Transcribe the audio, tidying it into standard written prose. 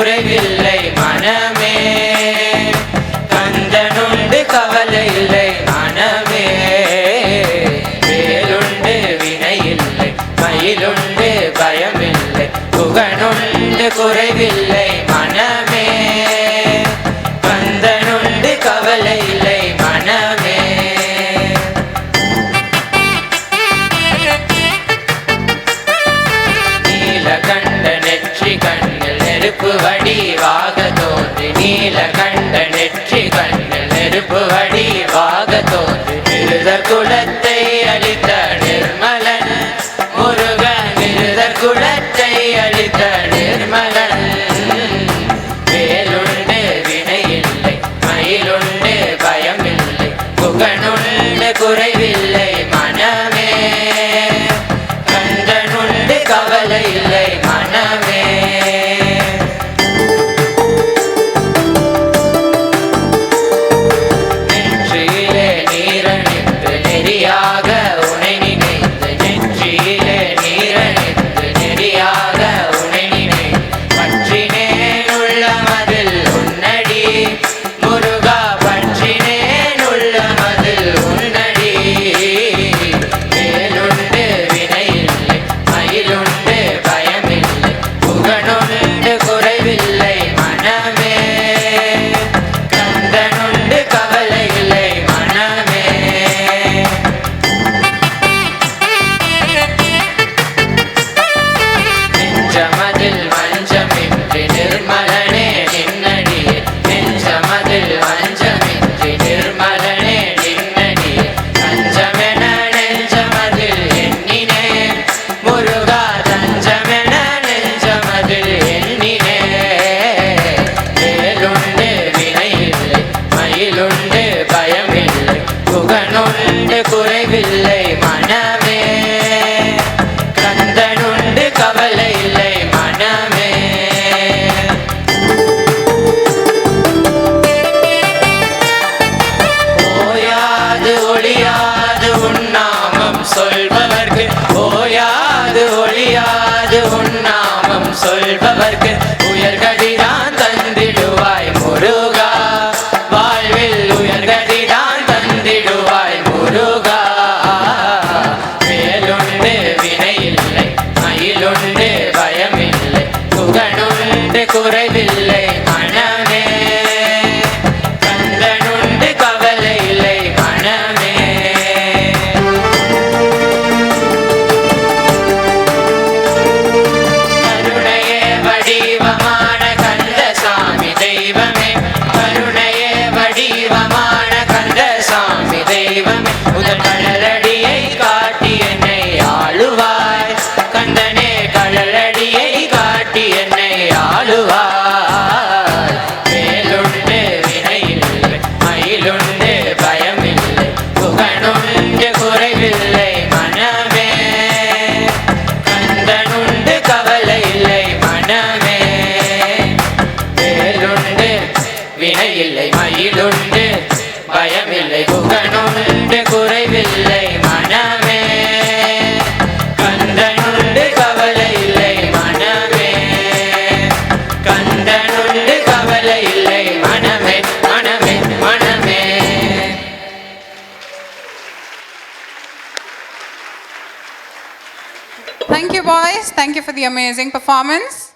குறைவில்லை மனமே. கந்தனுண்டு கவலை இல்லை மனமே. வேலுண்டு வினையில்லை மயிலுண்டு பயமில்லை புகனுண்டு குறைவில்லை மனமே. கந்தனுண்டு கவலை இல்லை மனமே. நீலகண்ட நெற்றி கண்ணில் நெருப்பு வடிவாக தோன்றி நீலகண்ட நெற்றி கண்ணில் நெருப்பு வடிவாக தோன்றி நிருதர் குலத்தை அளித்த நிர்மலன் முருகன். நிருதர் குலத்தை அளித்த நிர்மலன். வேலுண்டு வினையில்லை மயிலுண்டு பயமில்லை புகனுண்டு குறைவில்லை மனமே. கந்தனுண்டு கவலை இல்லை மனமே. நெற்றியிலே நீரணிந்து நெறியாக உனை நினைந்து நெற்றியிலே நீரணிந்து நெறியாக உனை நினைந்து பற்றினேன் உள்ளமதில் உன்னடி முருகா. பற்றினேன் உள்ளமதில் உன்னடி. வேலுண்டு வினையில்லை மயிலுண்டு பயமில்லை புகனுண்டு குறைவில்லை மனமே. கந்தனுண்டு கவலை இல்லை மனமே. நெஞ்சமதில் வஞ்சமின்றி நிர்மலனே நின்னடியே. நெஞ்சமதில் வஞ்சமின்றி நிர்மலனே நின்னடியே. தஞ்சமென நெஞ்சமதில் எண்ணினேன் முருகா. தஞ்சமென நெஞ்சமதில் எண்ணினேன். வேலுண்டு வினையில்லை மயிலுண்டு பயமில்லை புகனுண்டு குறைவில்லை மனமே. கந்தனுண்டு கவலை இல்லை மனமே. ஓயாது ஒளியாது உன்னாமம் சொல்பவர்க்கு ஓயாது ஒளியாது உன்னாமம் சொல்பவர்க்கு உயர்கதிதான் தந்திடுவாய் முருகா. வாழ்வில் உயர்கதிதான் தந்திடுவாய் முருகா. வேலுண்டு வினையில்லை மயிலுண்டு பயமில்லை புகனுண்டு குறைவில்லை மனமே. கந்தனுண்டு கவலை இல்லை மனமே. கருணையே வடிவமான கந்தசாமி தெய்வமே. கருணையே வடிவமான கந்தசாமி தெய்வமே. முதல் கடலடியை காட்டி என்னை ஆளுவாய். கந்தனே கடலடியை காட்டி என்னை ஆளுவாய். வேலுண்டு வினையில்லை மயிலுண்டு பயமில்லை புகனுண்டு குறைவில்லை மனமே. கந்தனுண்டு கவலை இல்லை மனமே. வேலுண்டு வினையில்லை மயிலுண்டு பயமில்லை புகனுண்டு குறைவில்லை மனமே. கந்தனுண்டு கவலை இல்லை மனமே. கந்தனுண்டு கவலை இல்லை மனமே மனமே மனமே. Thank you, boys. Thank you for the amazing performance.